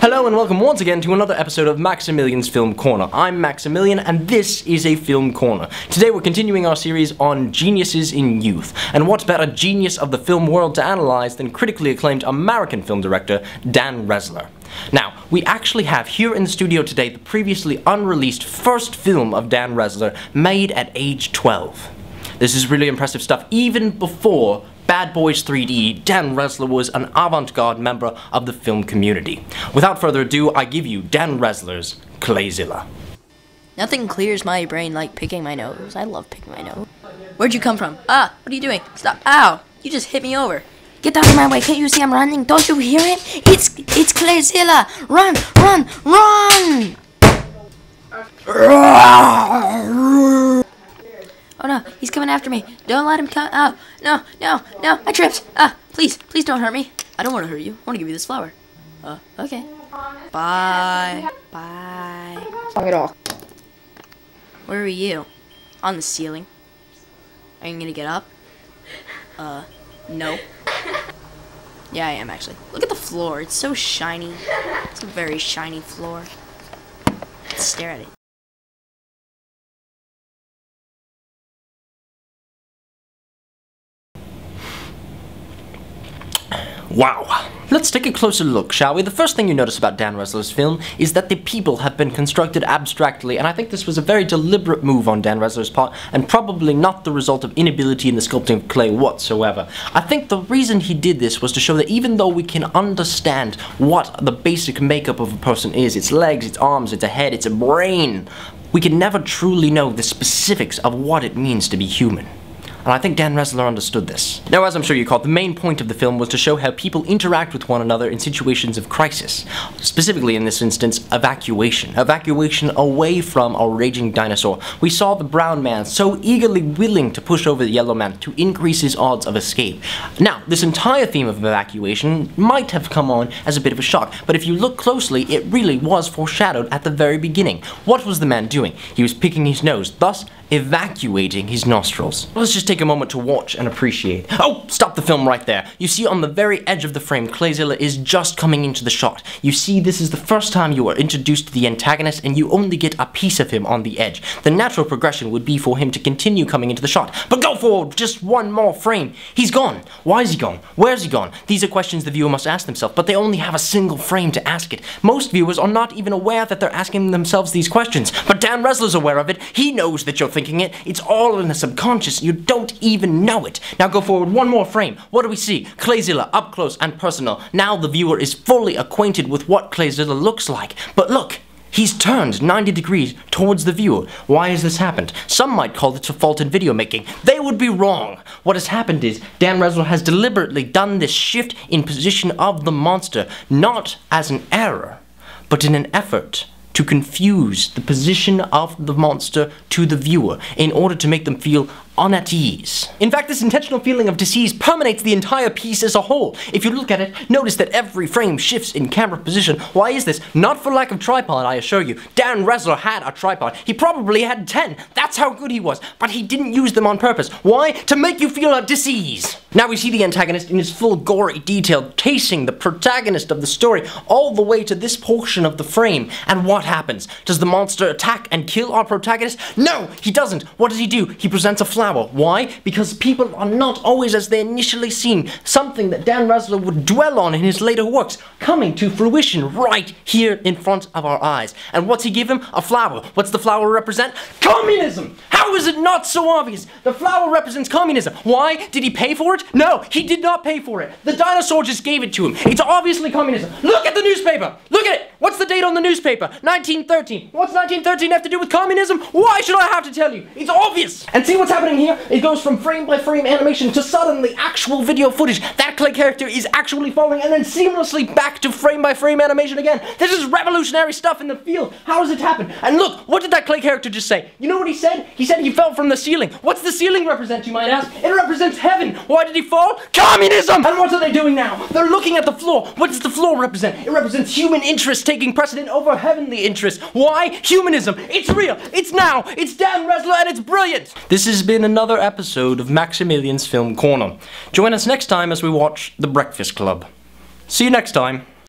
Hello and welcome once again to another episode of Maximilian's Film Corner. I'm Maximilian and this is a Film Corner. Today we're continuing our series on geniuses in youth. And what better genius of the film world to analyze than critically acclaimed American film director Dan Rezler. Now, we actually have here in the studio today the previously unreleased first film of Dan Rezler made at age 12. This is really impressive stuff. Even before Bad Boys 3D, Dan Rezler was an avant-garde member of the film community. Without further ado, I give you Dan Rezler's Clayzilla. Nothing clears my brain like picking my nose. I love picking my nose. Where'd you come from? Ah, what are you doing? Stop. Ow! You just hit me over. Get out of my way. Can't you see I'm running? Don't you hear it? It's Clayzilla. Run, run, run! Oh no, he's coming after me. Don't let him come. Oh, no, no, no, I tripped. Please don't hurt me. I don't want to hurt you. I want to give you this flower. Okay. Bye. Bye. Fuck it all. Where are you? On the ceiling. Are you gonna get up? No. Yeah, I am actually. Look at the floor. It's so shiny. It's a very shiny floor. Let's stare at it. Wow. Let's take a closer look, shall we? The first thing you notice about Dan Rezler's film is that the people have been constructed abstractly, and I think this was a very deliberate move on Dan Rezler's part, and probably not the result of inability in the sculpting of clay whatsoever. I think the reason he did this was to show that even though we can understand what the basic makeup of a person is, its legs, its arms, its head, its brain, we can never truly know the specifics of what it means to be human. And I think Dan Rezler understood this. Now, as I'm sure you caught, the main point of the film was to show how people interact with one another in situations of crisis. Specifically, in this instance, evacuation. Evacuation away from a raging dinosaur. We saw the brown man so eagerly willing to push over the yellow man to increase his odds of escape. Now, this entire theme of evacuation might have come on as a bit of a shock, but if you look closely, it really was foreshadowed at the very beginning. What was the man doing? He was picking his nose, thus evacuating his nostrils. Let's just take a moment to watch and appreciate. Oh, stop the film right there. You see on the very edge of the frame, Clayzilla is just coming into the shot. You see, this is the first time you are introduced to the antagonist and you only get a piece of him on the edge. The natural progression would be for him to continue coming into the shot. But go forward just one more frame. He's gone. Why is he gone? Where's he gone? These are questions the viewer must ask themselves, but they only have a single frame to ask it. Most viewers are not even aware that they're asking themselves these questions, but Dan Rezler's aware of it. He knows that you're thinking it. It's all in the subconscious. You don't even know it. Now go forward one more frame. What do we see? Clayzilla up close and personal. Now the viewer is fully acquainted with what Clayzilla looks like. But look, he's turned 90 degrees towards the viewer. Why has this happened? Some might call it a fault in video making. They would be wrong. What has happened is Dan Rezler has deliberately done this shift in position of the monster, not as an error, but in an effort to confuse the position of the monster to the viewer in order to make them feel at ease. In fact, this intentional feeling of disease permeates the entire piece as a whole. If you look at it, notice that every frame shifts in camera position. Why is this? Not for lack of tripod, I assure you. Dan Rezler had a tripod. He probably had 10. That's how good he was. But he didn't use them on purpose. Why? To make you feel at disease. Now we see the antagonist in his full gory detail, chasing the protagonist of the story all the way to this portion of the frame. And what happens? Does the monster attack and kill our protagonist? No, he doesn't. What does he do? He presents a flower. Why? Because people are not always as they initially seem. Something that Dan Rezler would dwell on in his later works, coming to fruition right here in front of our eyes. And what's he give him? A flower. What's the flower represent? Communism! How is it not so obvious? The flower represents communism. Why? Did he pay for it? No, he did not pay for it. The dinosaur just gave it to him. It's obviously communism. Look at the newspaper! Look at it! What's the date on the newspaper? 1913. What's 1913 have to do with communism? Why should I have to tell you? It's obvious! And see what's happening here? It goes from frame by frame animation to suddenly actual video footage. That clay character is actually falling and then seamlessly back to frame by frame animation again. This is revolutionary stuff in the field. How does it happen? And look, what did that clay character just say? You know what he said? He said he fell from the ceiling. What's the ceiling represent, you might ask? It represents heaven. Why did he fall? Communism! And what are they doing now? They're looking at the floor. What does the floor represent? It represents human interest taking precedent over heavenly interest. Why? Humanism. It's real. It's now. It's Dan Rezler and it's brilliant. This has been another episode of Maximilian's Film Corner. Join us next time as we watch The Breakfast Club. See you next time.